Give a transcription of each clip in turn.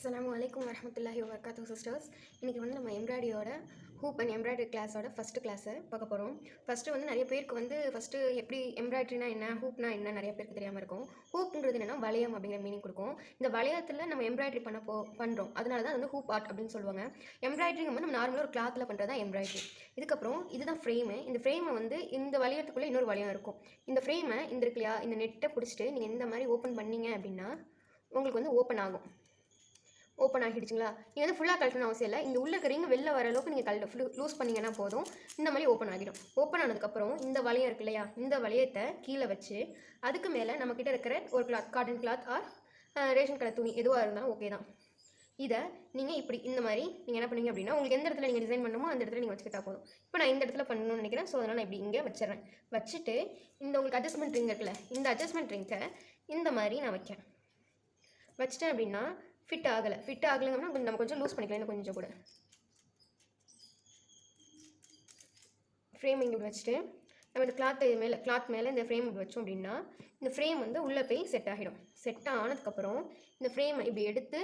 Assalamualaikum warahmatullahi wabarakatuh sisters. இன்னைக்கு வந்து நம்ம எம்ப்ராய்டரியோட ஹூப் அண்ட் எம்ப்ராய்டரி கிளாஸோட ஃபர்ஸ்ட் கிளாஸை பார்க்க போகிறோம். ஃபஸ்ட்டு வந்து நிறைய பேருக்கு வந்து ஃபஸ்ட்டு எப்படி எம்ப்ராய்டரினா என்ன, ஹூப்னா என்ன நிறைய பேருக்கு தெரியாமல் இருக்கும். ஹூப்ன்றது என்னென்னா வளையம் அப்படிங்கிற மீனிங் கொடுக்கும். இந்த வளையத்தில் நம்ம எம்ப்ராய்டரி பண்ணுறோம், அதனால தான் வந்து ஹூப் ஆர்ட் அப்படின்னு சொல்லுவாங்க. எம்ப்ராய்டரிங்க வந்து நம்ம நார்மலாக ஒரு கிளாத்தில் பண்ணுறது தான் எம்ப்ராய்டரி. இதுக்கப்புறம் இதுதான் ஃப்ரேமு. இந்த ஃப்ரேமை வந்து இந்த வளையத்துக்குள்ளே இன்னொரு வளையம் இருக்கும். இந்த ஃப்ரேமை இந்த இருக்கு இல்லையா, இந்த நெட்டை பிடிச்சிட்டு நீங்கள் இந்த மாதிரி ஓப்பன் பண்ணீங்க அப்படின்னா உங்களுக்கு வந்து ஓப்பன் ஆகும். ஓப்பன் ஆகிடுச்சுங்களா? நீங்கள் வந்து ஃபுல்லாக கழட்டணும் அவசியம் இல்லை. இந்த உள்ள ரிங் வெளில வர அளவுக்கு நீங்கள் லூஸ் பண்ணிங்கன்னா போதும். இந்த மாதிரி ஓப்பன் ஆகிடும். ஓப்பன் ஆனதுக்கப்புறம் இந்த வளையம் இருக்கு இல்லையா, இந்த வளையத்தை கீழே வச்சு அதுக்கு மேலே நம்மக்கிட்ட இருக்கிற ஒரு cloth, cotton cloth or ration கடை துணி எதுவாக இருந்தாலும் ஓகே தான். இதை நீங்கள் இப்படி இந்த மாதிரி நீங்கள் என்ன பண்ணுவீங்க அப்படின்னா, உங்களுக்கு எந்த இடத்துல நீங்கள் டிசைன் பண்ணணுமோ அந்த இடத்துல நீங்கள் வச்சுக்கிட்டா போதும். இப்போ நான் இந்த இடத்துல பண்ணணும்னு நினைக்கிறேன். ஸோ அதனால் நான் இப்படி இங்கே வச்சிடறேன். வச்சுட்டு இந்த உங்களுக்கு அட்ஜஸ்ட்மெண்ட் ரிங் இருக்குல்ல, இந்த அட்ஜஸ்ட்மெண்ட் ரிங்கை இந்த மாதிரி நான் வைக்கிறேன். வச்சிட்டேன் அப்படின்னா ஃபிட் ஆகலைங்கன்னா நம்ம கொஞ்சம் லூஸ் பண்ணிக்கலாம். இன்னும் கொஞ்சம் கூட ஃப்ரேம் இங்கே இப்படி வச்சுட்டு நம்ம இந்த கிளாத் மேலே இந்த ஃப்ரேம் இப்படி வச்சோம் அப்படின்னா இந்த ஃப்ரேம் வந்து உள்ளே போய் செட் ஆகிடும். செட் ஆனதுக்கப்புறம் இந்த ஃப்ரேமை இப்படி எடுத்து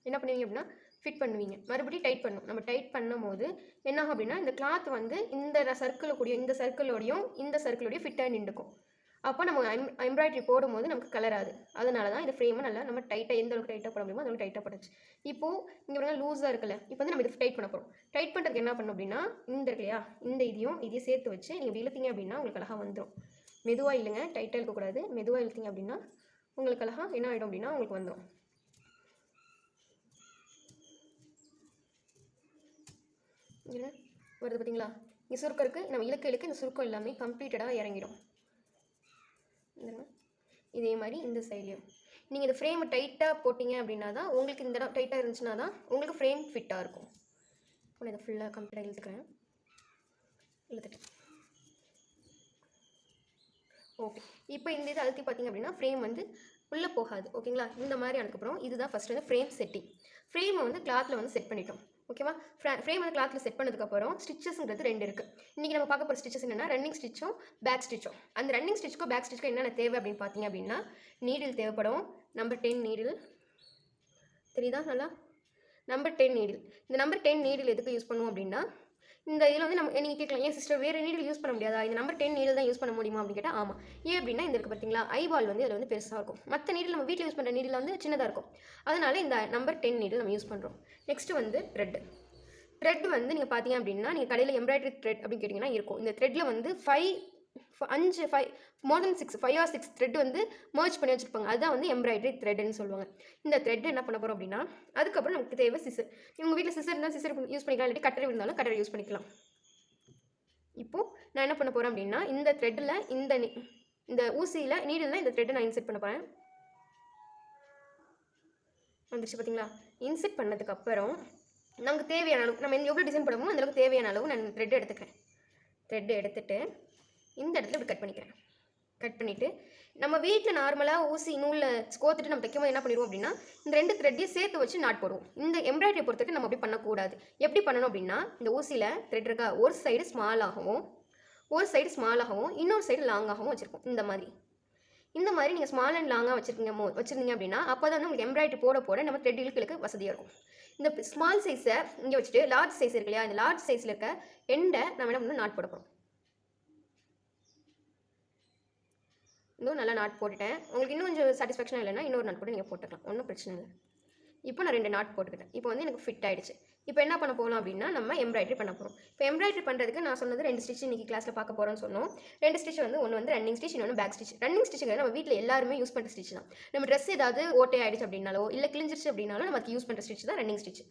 என்ன பண்ணுவீங்க அப்படின்னா ஃபிட் பண்ணுவீங்க. மறுபடியும் டைட் பண்ணணும். நம்ம டைட் பண்ணும் போது என்ன ஆகும் அப்படின்னா இந்த கிளாத் வந்து இந்த சர்க்கிளோடையும் ஃபிட்டாக நின்றுக்கும். அப்போ நம்ம எம்ப்ராய்டரி போடும்போது நமக்கு கலராது. அதனால தான் இந்த ஃப்ரேமை நல்லா நம்ம டைட்டாக எந்த அளவுக்கு டைட்டாக போட முடியுமோ அந்த அளவுக்கு டைட்டாக போட்டுச்சு. இப்போது இங்கே வந்து லூஸாக இருக்குல்ல, இப்போ வந்து நம்ம இதை டைட் பண்ண போகிறோம். டைட் பண்ணுறதுக்கு என்ன பண்ணணும் அப்படின்னா இந்த இருக்கு இல்லையா, இந்த இதையும் சேர்த்து வச்சு நீங்கள் இழுத்தீங்க அப்படின்னா உங்களுக்கு அழகாக வந்துடும். மெதுவாக இல்லைங்க, டைட்டாக இருக்கக்கூடாது. மெதுவாக இழுத்தீங்க அப்படின்னா உங்களுக்கு அழகாக என்ன ஆகிடும் அப்படின்னா உங்களுக்கு வந்துடும். இதில் வருது பார்த்தீங்களா, இங்கே சுருக்கம் இருக்குது. நம்ம இழுக்க இந்த சுருக்கம் எல்லாமே கம்ப்ளீட்டடாக இறங்கிடும். இதே மாதிரி இந்த சைட்லையும் நீங்கள் இந்த ஃப்ரேமை டைட்டாக போட்டிங்க அப்படின்னா தான் உங்களுக்கு இந்த இடம் டைட்டாக இருந்துச்சுன்னா தான் உங்களுக்கு ஃப்ரேம் ஃபிட்டாக இருக்கும். நான் இதை ஃபுல்லாக கம்ப்ளீட்டாக இழுத்துட்டேன். ஓகே, இப்போ இந்த இதை அழுத்தி பார்த்தீங்க அப்படின்னா ஃப்ரேம் வந்து உள்ளே போகாது. ஓகேங்களா? இந்த மாதிரி ஆனதுக்கப்புறம் இதுதான் ஃபஸ்ட்டு வந்து ஃப்ரேம் செட்டிங். ஃப்ரேமை வந்து கிளாத்தில் வந்து செட் பண்ணிட்டோம். ஓகேவா? ஃப்ரேம் வந்து கிளாத்தில் செட் பண்ணதுக்கப்புறம் ஸ்டிச்சஸ்ங்கிறது 2 இருக்குது. இன்றைக்கி நம்ம பார்க்க போகிற ஸ்டிச்சஸ் என்னென்னா ரன்னிங் ஸ்டிச்சும் பேக் ஸ்டிச்சும். அந்த ரன்னிங் ஸ்டிச்சுக்கும் பேக் ஸ்டிச்சுக்கும் என்னென்ன தேவை அப்படின்னு பார்த்தீங்க அப்படின்னா நீடில் தேவைப்படும். நம்பர் 10 நீடில் தெரியுதா நல்லா? Number 10 needle. இந்த நம்பர் 10 நீடில் எதுக்கு யூஸ் பண்ணுவோம் அப்படின்னா இந்த இதில் வந்து நம்ம நீங்கள் கேட்கலாம், ஏன் சிஸ்டர் வேறு நீடில் யூஸ் பண்ண முடியாதா, இந்த நம்பர் 10 நீடில் தான் யூஸ் பண்ண முடியுமா அப்படின்னு கேட்டால் ஆமாம். ஏன் அப்படின்னா இந்த இருக்குது பார்த்தீங்களா, ஐபால் வந்து இதில் வந்து பெருசாக இருக்கும். மற்ற நீடில் நம்ம வீட்டில் யூஸ் பண்ணுற நீடில் வந்து சின்னதாக இருக்கும். அதனால் இந்த நம்பர் 10 நீடில் நம்ம யூஸ் பண்ணுறோம். நெக்ஸ்ட்டு வந்து த்ரெட் வந்து நீங்கள் பார்த்தீங்க அப்படின்னா நீங்கள் கடையில் எம்ப்ராய்டரி த்ரெட் அப்படின்னு கேட்டிங்கன்னா இருக்கும். இந்த த்ரெட்டில் வந்து 5 மோர் தென் 5 or 6 த்ரெட் வந்து மர்ஜ் பண்ணி வச்சுருப்பாங்க. அதுதான் வந்து எம்ப்ராய்டரி த்ரெட்னு சொல்லுவாங்க. இந்த த்ரெட் என்ன பண்ண போகிறோம் அப்படின்னா அதுக்கப்புறம் நமக்கு தேவை சிசர். உங்கள் வீட்டில் சிசர் இருந்தால் சிசர் யூஸ் பண்ணிக்கலாம், இல்லாட்டி கட்டர் இருந்தாலும் கட்டர் யூஸ் பண்ணிக்கலாம். இப்போது நான் என்ன பண்ண போகிறேன் அப்படின்னா இந்த த்ரெட்டில் இந்த ஊசியில் நீடில் இந்த த்ரெட்டை நான் இன்செர்ட் பண்ண போகிறேன். வந்துச்சு பார்த்தீங்களா? இன்செர்ட் பண்ணதுக்கப்புறம் நமக்கு தேவையான அளவு நம்ம எவ்வளோ டிசைன் பண்ணுமோ அந்தளவுக்கு தேவையான அளவு நான் த்ரெட் எடுத்துக்கிறேன். த்ரெட் எடுத்துகிட்டு இந்த இடத்துல இப்படி கட் பண்ணிக்கிறேன். கட் பண்ணிவிட்டு நம்ம வீட்டில் நார்மலாக ஊசி நூலில் கோத்துட்டு நம்ம தைக்கும்போது என்ன பண்ணிடுவோம் அப்படின்னா இந்த 2 த்ரெட்டையும் சேர்த்து வச்சு நாட் போடுவோம். இந்த எம்ப்ராய்டரியை பொறுத்தவரைக்கும் நம்ம அப்படி பண்ணக்கூடாது. எப்படி பண்ணணும் அப்படின்னா இந்த ஊசியில் த்ரெட் இருக்கா, ஒரு சைடு ஸ்மாலாகவும் இன்னொரு சைடு லாங்காகவும் வச்சுருக்கோம். இந்த மாதிரி நீங்கள் ஸ்மால் அண்ட் லாங்காக வச்சுருந்தீங்க அப்படின்னா அப்போ தான் வந்து உங்களுக்கு எம்ப்ராய்டரி போட நம்ம த்ரெட் இழுக்கு வசதியாக இருக்கும். இந்த ஸ்மால் சைஸை இங்கே வச்சுட்டு லார்ஜ் சைஸ் இருக்கு இல்லையா, இந்த லார்ஜ் சைஸில் இருக்க எண்டை நம்ம என்ன பண்ணணும் நாட் போட போகிறோம். இன்னும் நல்லா நாட் போட்டுட்டேன். உங்களுக்கு இன்னும் கொஞ்சம் சாட்டிஸ்ஃபேக்ஷனாக இல்லைன்னா இன்னொரு நாட் போட்டு நீங்கள் போட்டுக்கலாம், ஒன்றும் பிரச்சனை இல்லை. இப்போ நான் 2 நாட் போட்டுக்கிட்டேன். இப்போ வந்து எனக்கு ஃபிட் ஆகிடுச்சு. இப்போ என்ன பண்ண போகலாம் அப்படின்னா நம்ம எம்ப்ராய்டரி பண்ண போகிறோம். இப்போ எம்ப்ராய்டரி பண்ணுறதுக்கு நான் சொன்னது 2 ஸ்டிச் இன்றைக்கி கிளாஸில் பார்க்க போகிறோம்னு சொன்னோம். 2 ஸ்டிச் வந்து ஒன்று வந்து ரன்னிங் ஸ்டிச், இன்னொன்று பேக் ஸ்டிச். ரன்னிங் ஸ்டிச்சுங்கிறது நம்ம வீட்டில் எல்லாருமே யூஸ் பண்ணுற ஸ்டிச் தான். நம்ம ட்ரெஸ் ஏதாவது ஓட்டை ஆகிடுச்சு அப்படின்னாலோ இல்லை கிழிஞ்சிருச்சு அப்படின்னாலும் நமக்கு யூஸ் பண்ணுற ஸ்டிச் தான் ரன்னிங் ஸ்டிச்.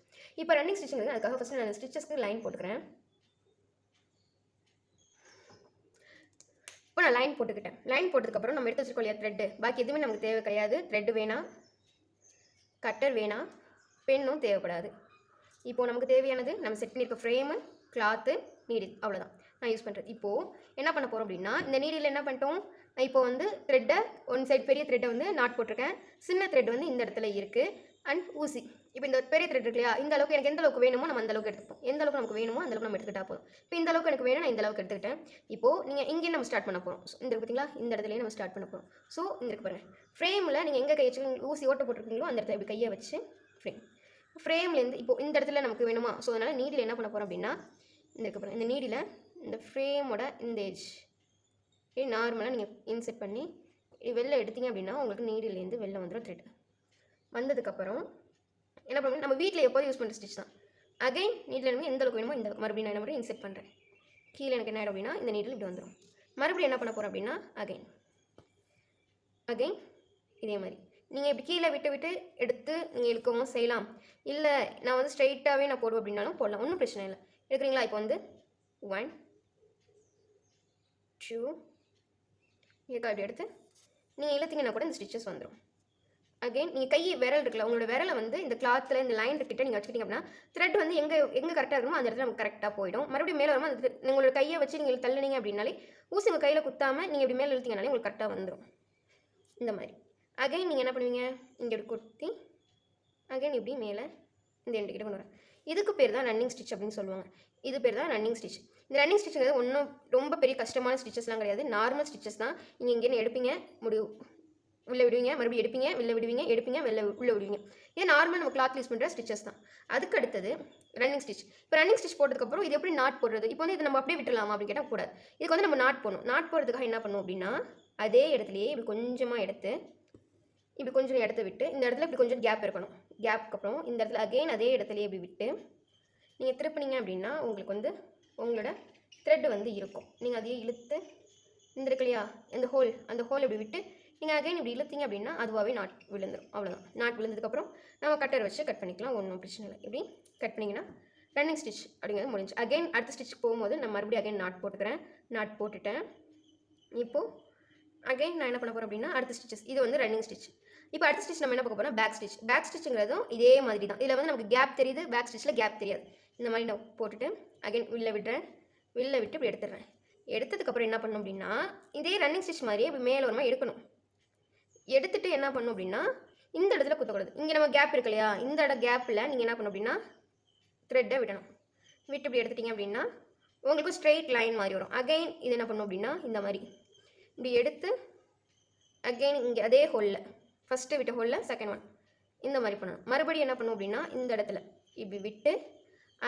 இப்போ ரன்னிங் ஸ்டிச்சுங்கிறது அதுக்காக ஃபஸ்ட்டு நான் ஸ்டிச்சஸ்க்கு லைன் போட்டுக்கிறேன். இப்போ நான் லைன் போட்டுக்கிட்டேன். லைன் போட்டதுக்கப்புறம் நம்ம எடுத்து வச்சுருக்கோம் இல்லையா த்ரெட்டு, பாக்கி எதுவுமே நமக்கு தேவை கிடையாது. த்ரெட்டு வேணாம், கட்டர் வேணாம், பெண்ணும் தேவைப்படாது. இப்போது நமக்கு தேவையானது நம்ம செட் பண்ணியிருக்க ஃப்ரேமு, கிளாத்து, நீடில், அவ்வளோதான் நான் யூஸ் பண்ணுறது. இப்போது என்ன பண்ண போகிறோம் அப்படின்னா இந்த நீடில் என்ன பண்ணிட்டோம், நான் இப்போ வந்து த்ரெட்டை ஒன் சைடு பெரிய த்ரெட்டை வந்து நாட் போட்டிருக்கேன். சின்ன த்ரெட் வந்து இந்த இடத்துல இருக்குது அண்ட் ஊசி. இப்போ இந்த பெரிய த்ரெட் இருக்கு இல்லையா, இந்த அளவுக்கு எனக்கு எந்த அளவுக்கு வேணுமோ நம்ம அந்த அளவுக்கு எடுத்துப்போம். எந்த அளவுக்கு நமக்கு வேணுமோ அந்த அளவுக்கு நம்ம எடுத்துக்கிட்டா போதும். இப்போ இந்த அளவுக்கு எனக்கு வேணும், நான் இந்த அளவுக்கு எடுத்துக்கிட்டேன். இப்போது நீங்கள் இங்கே நம்ம ஸ்டார்ட் பண்ண போகிறோம். இந்த பார்த்தீங்களா, இந்த இடத்துலேயே நம்ம ஸ்டார்ட் பண்ண போகிறோம். ஸோ இந்த இருக்கு பாருங்கள், ஃப்ரேமில் நீங்கள் எங்கே கை வச்சு ஊசி ஓட்ட போட்டிருக்கீங்களோ அந்த இடத்துல இப்படி கையை வச்சு ஃப்ரேம் ஃப்ரேம்லேருந்து இப்போ இந்த இடத்துல நமக்கு வேணுமா, ஸோ அதனால் நீடில் என்ன பண்ண போகிறோம் அப்படின்னா, இந்த நீடில் இந்த ஃப்ரேமோட இந்த எட்ஜ் நார்மலாக நீங்கள் இன்செர்ட் பண்ணி வெளில எடுத்தீங்க அப்படின்னா உங்களுக்கு நீடிலேருந்து வெளில வந்துடும் த்ரெட். வந்ததுக்கப்புறம் என்ன பண்ணுவோம், நம்ம வீட்டில் எப்போதும் யூஸ் பண்ணுற ஸ்டிச் தான். அகைன் நீடில் எனக்கு எந்த அளவுக்கு வேணுமோ இந்த அளவுக்கு மறுபடியும் நான் என்ன பண்ணுறேன், இன்செர்ட் பண்ணுறேன். கீழே எனக்கு என்ன ஆகிடும் அப்படின்னா இந்த நீடில் இப்படி வந்துடும். மறுபடியும் என்ன பண்ண போகிறோம் அப்படின்னா அகைன் இதே மாதிரி நீங்கள் இப்படி கீழே விட்டு விட்டு எடுத்து நீங்கள் இழுக்கவும் செய்யலாம். இல்லை நான் வந்து ஸ்ட்ரைட்டாகவே நான் போடுவேன் அப்படின்னாலும் போடலாம், ஒன்றும் பிரச்சனை இல்லை. எடுக்கிறீங்களா? இப்போ வந்து 1 2 இதுக்காக இப்படி எடுத்து நீங்கள் இழுத்தீங்கன்னா கூட இந்த ஸ்டிச்சஸ் வந்துடும். அகைன் நீங்கள் கை விரல் இருக்குல்ல, உங்களோட விரலை வந்து இந்த கிளாத்தில் இந்த லைன் கிட்ட நீங்கள் வச்சுக்கிட்டீங்க அப்படின்னா த்ரெட் வந்து எங்கே கரெக்டாக இருக்குமோ அந்த இடத்துல நமக்கு கரெக்டாக போயிடும். மறுபடியும் மேலே வரும்போது அந்த உங்களோட கையை வச்சு நீங்கள் தள்ளினீங்க அப்படின்னாலே ஊசி உங்கள் கையில் குத்தாமல் நீங்கள் இப்படி மேலே இழுத்தீங்கனாலே உங்களுக்கு கரெக்டாக வந்துடும். இந்த மாதிரி அகைன் நீங்கள் என்ன பண்ணுவீங்க, இங்கே இப்படி குத்தி அகைன் இப்படி மேலே இந்த எண்டு கிட்ட கொண்டு வரேன். இதுக்கு பேர் தான் ரன்னிங் ஸ்டிச் அப்படின்னு சொல்லுவாங்க. இது பேர் தான் ரன்னிங் ஸ்டிச். இந்த ரன்னிங் ஸ்டிச்சுங்கிறது ஒன்றும் ரொம்ப பெரிய கஷ்டமான ஸ்டிச்சஸ்லாம் கிடையாது, நார்மல் ஸ்டிச்சஸ் தான். நீங்கள் இங்கேருந்து எடுப்பீங்க, உள்ளே விடுவீங்க, மறுபடியும் எடுப்பீங்க, வெளில விடுவீங்க, எடுப்பீங்க, உள்ளே விடுவீங்க. இது நார்மல் நம்ம கிளாத் யூஸ் பண்ணுற ஸ்டிச்சஸ் தான். அதுக்கு அடுத்தது ரன்னிங் ஸ்டிச். இப்போ ரன்னிங் ஸ்டிச் போட்டதுக்கப்புறம் இது எப்படி நாட் போடுறது, இப்போ வந்து இது நம்ம அப்படியே விட்டுலாமா அப்படின்னு கேட்டால் கூடாது. இதுக்கு வந்து நம்ம நாட் போடணும். நாட் போடுறதுக்காக என்ன பண்ணுவோம் அப்படின்னா, அதே இடத்துலையே இப்படி கொஞ்சமாக எடுத்து இப்படி கொஞ்சம் இடத்த விட்டு இந்த இடத்துல இப்படி கொஞ்சம் கேப் இருக்கணும். கேப்புக்கு அப்புறம் இந்த இடத்துல அகெயின் அதே இடத்துலையே இப்படி விட்டு நீங்கள் திருப்பினீங்க அப்படின்னா உங்களுக்கு வந்து உங்களோட த்ரெட் வந்து இருக்கும். நீங்கள் அதையே இழுத்து இந்த இருக்கு இல்லையா இந்த ஹோல், அந்த ஹோல் இப்படி விட்டு நீங்கள் அகைன் இப்படி இழுத்தீங்க அப்படின்னா அதுவாகவே நாட் விழுந்துடும். அவ்வளோதான். நாட் விழுந்ததுக்கப்புறம் நம்ம கட்டர் வச்சு கட் பண்ணிக்கலாம், ஒன்றும் பிரச்சனை இல்லை. இப்படி கட் பண்ணிங்கன்னா ரன்னிங் ஸ்டிச் அப்படிங்கிறது முடிஞ்சு. அகைன் அடுத்த ஸ்டிச் போகும்போது நான் மறுபடியும் அகைன் நாட் போட்டுக்கிறேன். நாட் போட்டுட்டேன். இப்போது அகைன் நான் என்ன பண்ண போகிறேன் அப்படின்னா அடுத்த ஸ்டிச்சஸ், இது வந்து ரன்னிங் ஸ்டிச். இப்போ அடுத்த ஸ்டிச் நம்ம என்ன பார்க்க போகிறோம், பேக் ஸ்டிச். பேக் ஸ்டிச்சுங்கிறதும் இதே மாதிரி தான். இதில் வந்து நமக்கு கேப் தெரியுது, பேக் ஸ்டிச்சில் கேப் தெரியாது. இந்த மாதிரி நான் போட்டுட்டு அகைன் வெளில விடுறேன், வெளில விட்டு இப்படி எடுத்துடுறேன். எடுத்ததுக்கப்புறம் என்ன பண்ணணும் அப்படின்னா இதே ரன்னிங் ஸ்டிச் மாதிரியே இப்போ மேலே ஒரு மாதிரி எடுக்கணும். எடுத்துகிட்டு என்ன பண்ணணும் அப்படின்னா இந்த இடத்துல குத்தக்கூடாது. இங்கே நம்ம கேப் இருக்கு இல்லையா, இந்த இடம் கேப்பில் நீங்கள் என்ன பண்ணணும் அப்படின்னா த்ரெட்டை விடணும். விட்டு இப்படி எடுத்துட்டிங்க அப்படின்னா உங்களுக்கு ஸ்ட்ரெயிட் லைன் மாதிரி வரும். அகைன் இது என்ன பண்ணணும் அப்படின்னா இந்த மாதிரி இப்படி எடுத்து அகைன் இங்கே அதே ஹோலில் ஃபஸ்ட்டு விட்ட ஹோலில் செகண்ட் ஒன் இந்த மாதிரி பண்ணணும். மறுபடியும் என்ன பண்ணணும் அப்படின்னா இந்த இடத்துல இப்படி விட்டு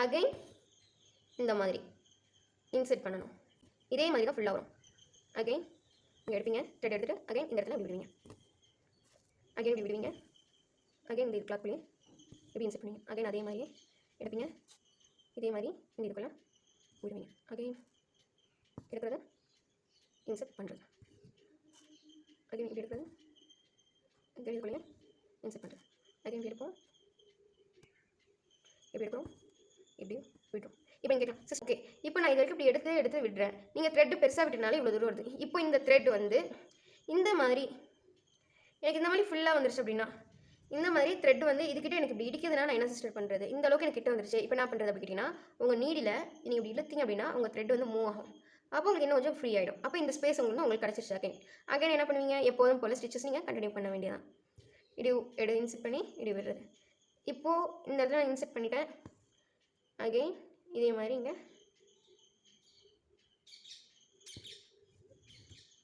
அகைன் இந்த மாதிரி இன்செர்ட் பண்ணணும். இதே மாதிரி தான் ஃபுல்லாக வரும். அகைன் இங்கே எடுப்பீங்க, த்ரெட் எடுத்துகிட்டு அகைன் இந்த இடத்துல இப்படி விடுவீங்க, அகைன் இப்படி விடுவீங்க, அகைன் இந்த கிளாக்குள்ளேயே இப்படி இன்செர்ட் பண்ணுவீங்க. அகைன் அதே மாதிரியே எடுப்பீங்க, இதே மாதிரி இந்த இதுக்குள்ளே விடுவீங்க. அகைன் எடுக்கிறது இன்செர்ட் பண்ணுறது, அகைன் இப்படி எடுக்கிறது இந்த இதுக்குள்ளேயே இன்செர்ட் பண்ணுறது. அகைன் இப்படி எடுப்போம், எப்படி எடுக்கிறோம், இப்படி விட்டுரும். இப்போ இங்கே கேட்கலாம் ஓகே, இப்போ நான் இது வரைக்கும் இப்படி எடுத்து விடுறேன், நீங்கள் த்ரெட்டு பெருசாக விட்டுனாலே இவ்வளோ தூரம் வருது. இப்போ இந்த த்ரெட் வந்து இந்த மாதிரி எனக்கு இந்த மாதிரி ஃபுல்லாக வந்துருச்சு அப்படின்னா இந்த மாதிரி த்ரெட் வந்து இதுக்கிட்ட எனக்கு இப்படி இடிக்கிறதுனா நான் என்ன சிஸ்டர் பண்ணுறது, இந்த அளவுக்கு எனக்கு கிட்ட வந்துருச்சு. இப்போ என்ன பண்ணுறது அப்படி கேட்டிங்கன்னா உங்கள் நீடில் நீங்கள் இப்படி இழுத்தீங்க அப்படின்னா உங்கள் த்ரெட் வந்து மூவ் ஆகும். அப்போ உங்களுக்கு இன்னும் கொஞ்சம் ஃப்ரீ ஆகிடும். அப்போ இந்த ஸ்பேஸ் உங்களுக்கு கிடச்சிருச்சு. அகைன் என்ன பண்ணுவீங்க, எப்போதும் போல் ஸ்டிச்சஸ் நீங்கள் கண்டினியூ பண்ண வேண்டியதான். இடி இன்செர்ட் பண்ணி இடி விடுறது. இப்போது இந்த இடத்துல நான் இன்செர்ட் பண்ணிட்டேன். அகைன் இதே மாதிரி இங்கே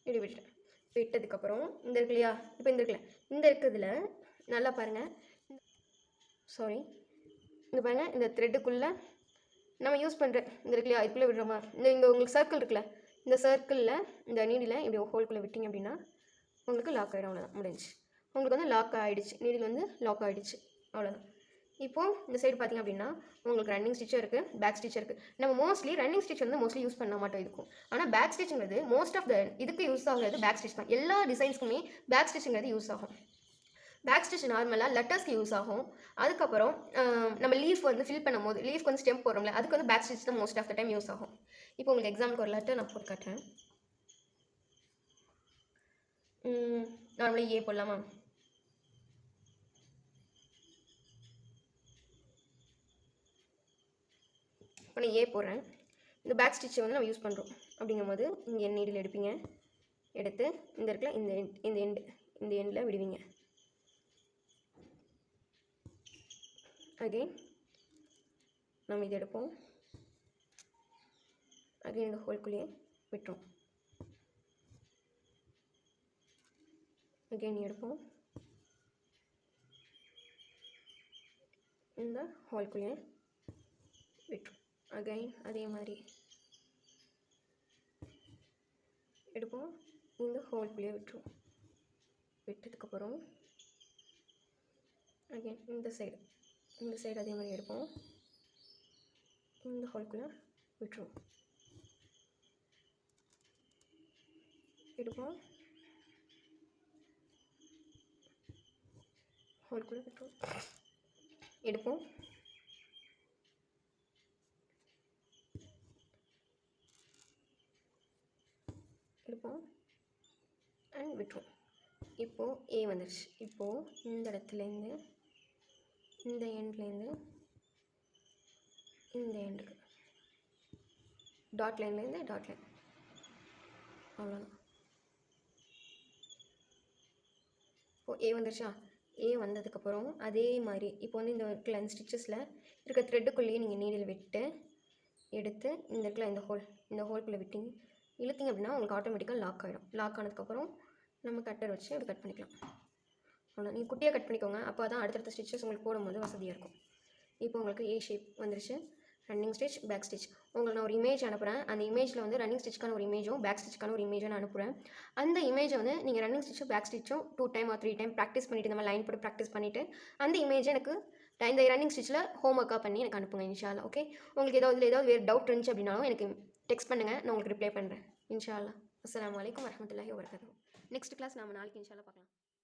இடி விட்டுட்டேன். விட்டதுக்கப்புறம் இந்த இருக்கு இல்லையா, இப்போ இந்த இருக்குல்ல, இந்த இருக்கிறதுல நல்லா பாருங்கள், சாரி இந்த பாருங்கள், இந்த த்ரெட்டுக்குள்ளே நம்ம யூஸ் பண்ணுற இந்த இருக்கு இல்லையா, இதுக்குள்ளே விடுறோமா, இங்கே உங்களுக்கு சர்க்கிள் இருக்குல்ல, இந்த சர்க்கிளில் இந்த நீடில் இப்படி ஹோல்குள்ளே விட்டிங்க அப்படின்னா உங்களுக்கு லாக் ஆகிடும். அவ்வளோதான், முடிஞ்சு. உங்களுக்கு வந்து லாக் ஆகிடுச்சு, நீடில் வந்து லாக் ஆகிடுச்சு, அவ்வளோதான். இப்போது இந்த சைடு பார்த்திங்க அப்படின்னா உங்களுக்கு ரன்னிங் ஸ்டிச்சும் இருக்குது, பேக் ஸ்டிச் இருக்குது. நம்ம மோஸ்ட்லி ரன்னிங் ஸ்டிச் வந்து மோஸ்ட்லி யூஸ் பண்ண மாட்டோம் இருக்கும். ஆனால் பேக் ஸ்டிச்சுங்கிறது மோஸ்ட் ஆஃப் த இதுக்கு யூஸ் ஆகுறது பேக் ஸ்டிச் தான். எல்லா டிசைன்ஸ்க்குமே பேக் ஸ்டிச்சுங்கிறது யூஸ் ஆகும். பேக் ஸ்டிச் நார்மலாக லெட்டர்ஸ்க்கு யூஸ் ஆகும். அதுக்கப்புறம் நம்ம லீஃப் வந்து ஃபில் பண்ணும் போது லீஃப்க்கு வந்து ஸ்டெம் போடுறோம்ல, அதுக்கு வந்து பேக் ஸ்டிச் தான் most of the time use ஆகும். இப்போ உங்களுக்கு எக்ஸாம்பிளுக்கு ஒரு லெட்டர் நான் போட்டு காட்டுறேன். நார்மலாக ஏ போடலாமா, இப்போ நான் ஏ போடுறேன். இந்த பேக் ஸ்டிச்சை வந்து நம்ம யூஸ் பண்ணுறோம். அப்படிங்கும்போது இங்கே நீடில் எடுப்பீங்க, எடுத்து இந்த இடத்துல இந்த எண்டில் விடுவீங்க. அகைன் நம்ம இது எடுப்போம், அகைன் இந்த ஹோல்குள்ளேயே விட்டுரும். அகைன் எடுப்போம், இந்த ஹோல்குள்ளேயே விட்டுரும். அகைன் அதே மாதிரி எடுப்போம், இந்த ஹோல்குள்ளேயே விட்டுரும். விட்டதுக்கப்புறம் அகைன் இந்த சைடு அதே மாதிரி எடுப்போம், இந்த ஹோல்குள்ளே விட்டுரும். எடுப்போம், ஹோல்குள்ளே விட்டுரும். எடுப்போம், அண்ட் விட்டுரும். இப்போது ஏ வந்துடுச்சு. இப்போது இந்த இடத்துலேருந்து இந்த எண்ட்லேருந்து இந்த எண்டுக்கு டாட் லைன்லேருந்து டாட் லைன், அவ்வளோதான். இப்போது ஏ வந்துருச்சா? ஏ வந்ததுக்கப்புறம் அதே மாதிரி இப்போ வந்து இந்த இருக்குல்ல இந்த ஸ்டிச்சஸில் இருக்க த்ரெட்டுக்குள்ளேயே நீங்கள் நீடில் விட்டு எடுத்து இந்த இருக்குல்ல இந்த ஹோல்குள்ளே விட்டிங்க இழுத்திங்க அப்படின்னா உங்களுக்கு ஆட்டோமேட்டிக்காக லாக் ஆகிடும். லாக் ஆனதுக்கப்புறம் நம்ம கட்டர் வச்சு அப்படி கட் பண்ணிக்கலாம். அவ்வளோ, நீங்கள் குட்டியாக கட் பண்ணிக்கோங்க, அப்போ தான் அடுத்தடுத்த ஸ்டிச்சஸ் உங்களுக்கு போடும்போது வசதியாக இருக்கும். இப்போ உங்களுக்கு ஏ ஷேப் வந்துருச்சு. Running stitch, back stitch. உங்களுக்கு நான் ஒரு இமேஜ் அனுப்புகிறேன். அந்த இமேஜில் வந்து ரன்னிங் ஸ்டிச்சுக்கான ஒரு இமேஜும் பேக் ஸ்டிச்சுக்கான ஒரு இமேஜும் நான் அனுப்புகிறேன். அந்த இமேஜை வந்து நீங்கள் ரன்னிங் ஸ்டிச்சும் பேக் ஸ்டிச்சும் 2 டைம் ஆர் 3 டைம் ப்ராக்டிஸ் பண்ணிவிட்டு இந்த மாதிரி லைன் போட்டு ப்ராக்டிஸ் பண்ணிவிட்டு அந்த இமேஜை எனக்கு இந்த ரன்னிங் ஸ்டிச்சில் ஹோம் ஒர்க்காக பண்ணி எனக்கு அனுப்புங்க இன்ஷா அல்லாஹ். ஓகே, உங்களுக்கு ஏதாவது வேறு டவுட் இருந்துச்சு அப்படின்னாலும் எனக்கு டெக்ஸ்ட் பண்ணுங்கள், நான் உங்களுக்கு ரிப்ளை பண்ணுறேன் இன்ஷா அல்லாஹ். அஸ்ஸலாமு அலைக்கும் வரஹ்மத்துல்லாஹி வபரகாத்துஹு. நெக்ஸ்ட் கிளாஸ் நாம நாளைக்கு இன்ஷா அல்லாஹ் பார்க்கலாம்.